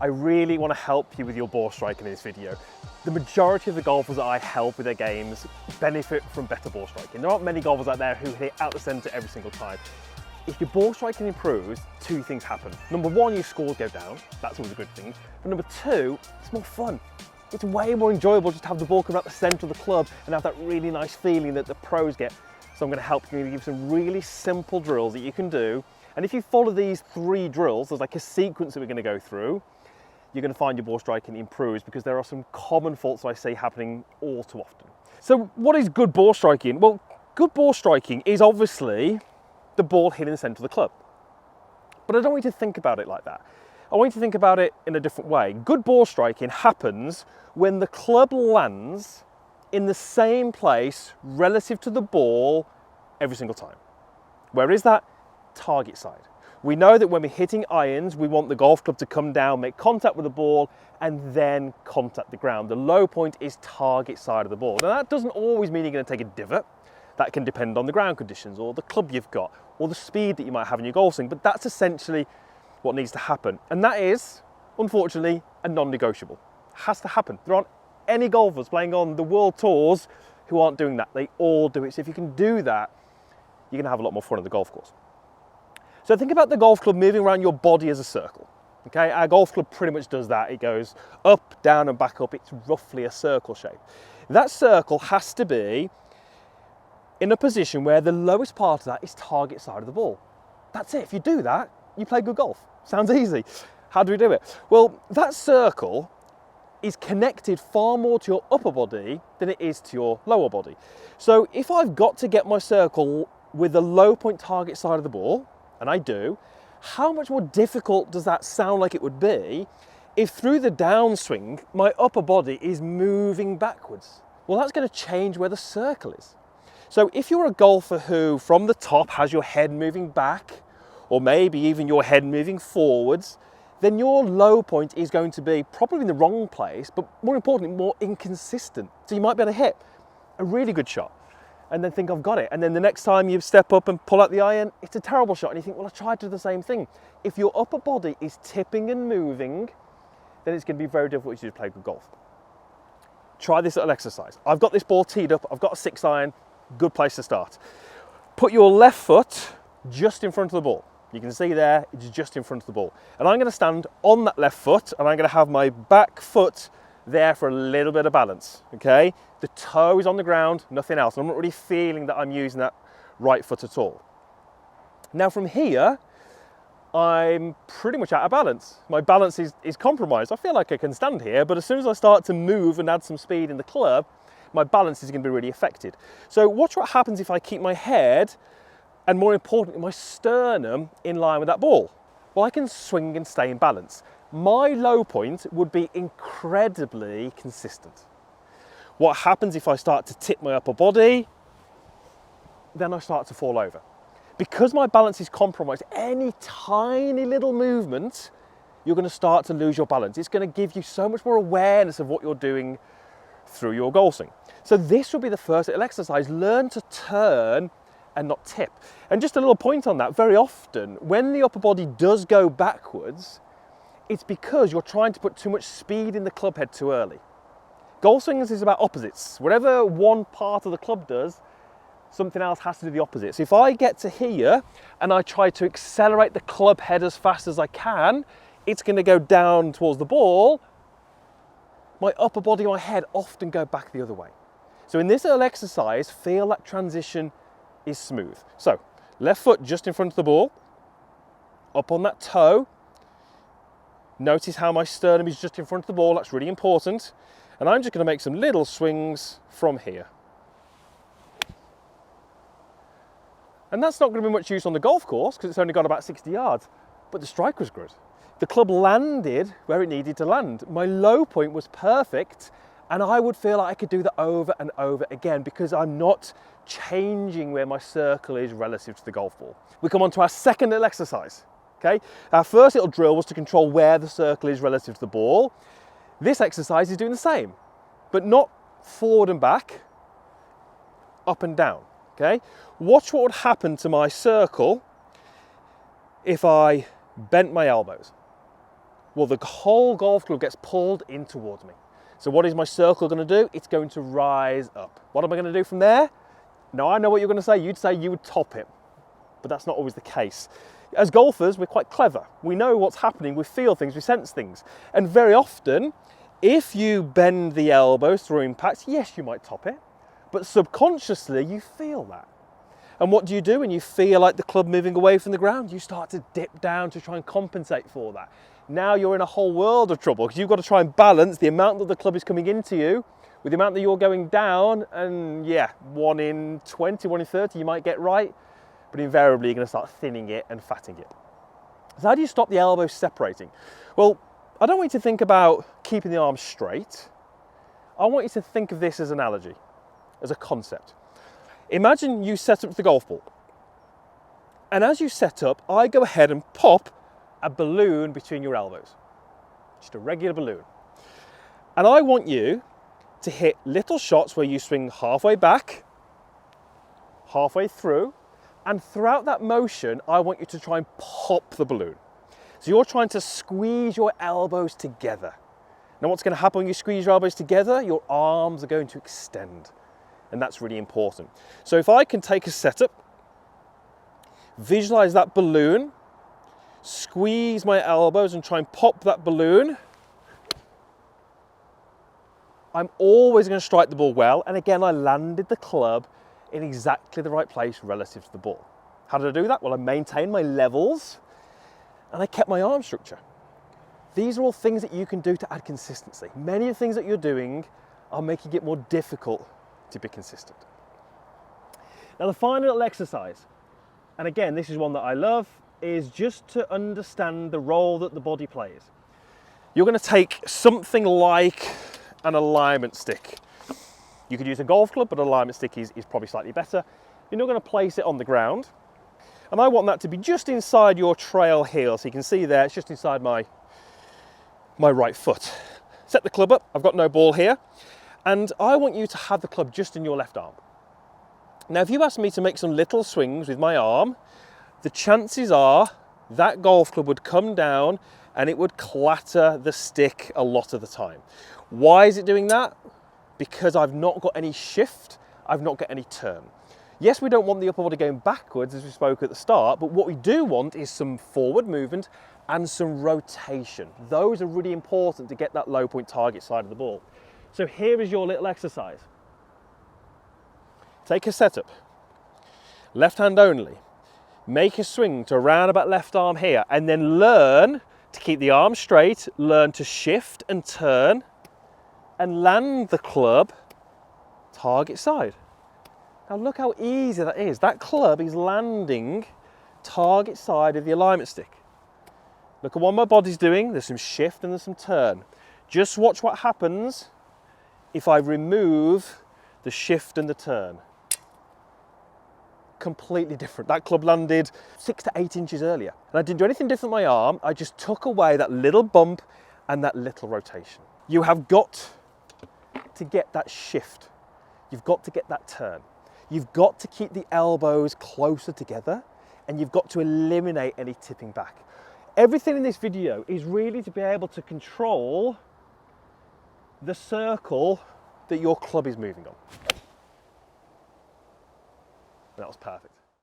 I really want to help you with your ball striking in this video. The majority of the golfers that I help with their games benefit from better ball striking. There aren't many golfers out there who hit out the centre every single time. If your ball striking improves, two things happen. Number one, your scores go down. That's always a good thing. But number two, it's more fun. It's way more enjoyable just to have the ball come out the centre of the club and have that really nice feeling that the pros get. So I'm going to help you give you some really simple drills that you can do. And if you follow these 3 drills, there's like a sequence that we're going to go through, you're going to find your ball striking improves, because there are some common faults I see happening all too often. So what is good ball striking? Well, good ball striking is obviously the ball hitting the centre of the club. But I don't want you to think about it like that. I want you to think about it in a different way. Good ball striking happens when the club lands in the same place relative to the ball every single time. Where is that? Target side. We know that when we're hitting irons, we want the golf club to come down, make contact with the ball, and then contact the ground. The low point is target side of the ball. Now that doesn't always mean you're going to take a divot. That can depend on the ground conditions, or the club you've got, or the speed that you might have in your golf swing, but that's essentially what needs to happen. And that is, unfortunately, a non-negotiable. It has to happen. There aren't any golfers playing on the world tours who aren't doing that. They all do it. So if you can do that, you're going to have a lot more fun at the golf course. So think about the golf club moving around your body as a circle. Okay, our golf club pretty much does that. It goes up, down and back up. It's roughly a circle shape. That circle has to be in a position where the lowest part of that is target side of the ball. That's it. If you do that, you play good golf. Sounds easy. How do we do it? Well, that circle is connected far more to your upper body than it is to your lower body. So if I've got to get my circle with the low point target side of the ball, and I do, how much more difficult does that sound like it would be if through the downswing, my upper body is moving backwards? Well, that's going to change where the circle is. So if you're a golfer who from the top has your head moving back, or maybe even your head moving forwards, then your low point is going to be probably in the wrong place, but more importantly, more inconsistent. So you might be able to hit a really good shot and then think, I've got it. And then the next time you step up and pull out the iron, it's a terrible shot. And you think, well, I tried to do the same thing. If your upper body is tipping and moving, then it's going to be very difficult for you to play good golf. Try this little exercise. I've got this ball teed up. I've got a 6 iron, good place to start. Put your left foot just in front of the ball. You can see there, it's just in front of the ball. And I'm going to stand on that left foot, and I'm going to have my back foot there for a little bit of balance, okay? The toe is on the ground, nothing else. I'm not really feeling that I'm using that right foot at all. Now from here, I'm pretty much out of balance. My balance is compromised. I feel like I can stand here, but as soon as I start to move and add some speed in the club, my balance is going to be really affected. So watch what happens if I keep my head, and more importantly, my sternum in line with that ball. Well, I can swing and stay in balance. My low point would be incredibly consistent. What happens if I start to tip my upper body? Then I start to fall over. Because my balance is compromised, any tiny little movement, you're going to start to lose your balance. It's going to give you so much more awareness of what you're doing through your golf swing. So this will be the first little exercise. Learn to turn and not tip. And just a little point on that, very often when the upper body does go backwards, it's because you're trying to put too much speed in the club head too early. Golf swings is about opposites. Whatever one part of the club does, something else has to do the opposite. So if I get to here and I try to accelerate the club head as fast as I can, it's going to go down towards the ball. My upper body and my head often go back the other way. So in this little exercise, feel that transition is smooth. So left foot just in front of the ball, up on that toe. Notice how my sternum is just in front of the ball. That's really important. And I'm just going to make some little swings from here. And that's not going to be much use on the golf course because it's only got about 60 yards, but the strike was good. The club landed where it needed to land. My low point was perfect, and I would feel like I could do that over and over again because I'm not changing where my circle is relative to the golf ball. We come on to our second little exercise. Okay? Our first little drill was to control where the circle is relative to the ball. This exercise is doing the same, but not forward and back, up and down. Okay? Watch what would happen to my circle if I bent my elbows. Well, the whole golf club gets pulled in towards me. So what is my circle going to do? It's going to rise up. What am I going to do from there? Now, I know what you're going to say. You'd say you would top it, but that's not always the case. As golfers, we're quite clever. We know what's happening, we feel things, we sense things. And very often, if you bend the elbows through impact, yes, you might top it, but subconsciously you feel that. And what do you do when you feel like the club moving away from the ground? You start to dip down to try and compensate for that. Now you're in a whole world of trouble because you've got to try and balance the amount that the club is coming into you with the amount that you're going down, and yeah, 1 in 20, 1 in 30 you might get right, but invariably you're going to start thinning it and fatting it. So how do you stop the elbows separating? Well, I don't want you to think about keeping the arms straight. I want you to think of this as an analogy, as a concept. Imagine you set up the golf ball, and as you set up, I go ahead and pop a balloon between your elbows, just a regular balloon. And I want you to hit little shots where you swing halfway back, halfway through, and throughout that motion, I want you to try and pop the balloon. So you're trying to squeeze your elbows together. Now what's going to happen when you squeeze your elbows together? Your arms are going to extend, and that's really important. So if I can take a setup, visualize that balloon, squeeze my elbows and try and pop that balloon, I'm always going to strike the ball well, and again I landed the club in exactly the right place relative to the ball. How did I do that? Well, I maintained my levels and I kept my arm structure. These are all things that you can do to add consistency. Many of the things that you're doing are making it more difficult to be consistent. Now the final little exercise, and again this is one that I love, is just to understand the role that the body plays. You're going to take something like an alignment stick. You could use a golf club, but an alignment stick is probably slightly better. You're not going to place it on the ground, and I want that to be just inside your trail heel. So you can see there, it's just inside my right foot. Set the club up. I've got no ball here, and I want you to have the club just in your left arm. Now, if you ask me to make some little swings with my arm, the chances are that golf club would come down and it would clatter the stick a lot of the time. Why is it doing that? Because I've not got any shift, I've not got any turn. Yes, we don't want the upper body going backwards as we spoke at the start, but what we do want is some forward movement and some rotation. Those are really important to get that low point target side of the ball. So here is your little exercise. Take a setup, left hand only. Make a swing to round about left arm here, and then learn to keep the arm straight, learn to shift and turn, and land the club target side. Now look how easy that is. That club is landing target side of the alignment stick. Look at what my body's doing. There's some shift and there's some turn. Just watch what happens if I remove the shift and the turn. Completely different. That club landed 6 to 8 inches earlier. And I didn't do anything different with my arm. I just took away that little bump and that little rotation. You have got to get that shift. You've got to get that turn. You've got to keep the elbows closer together, and you've got to eliminate any tipping back. Everything in this video is really to be able to control the circle that your club is moving on. That was perfect.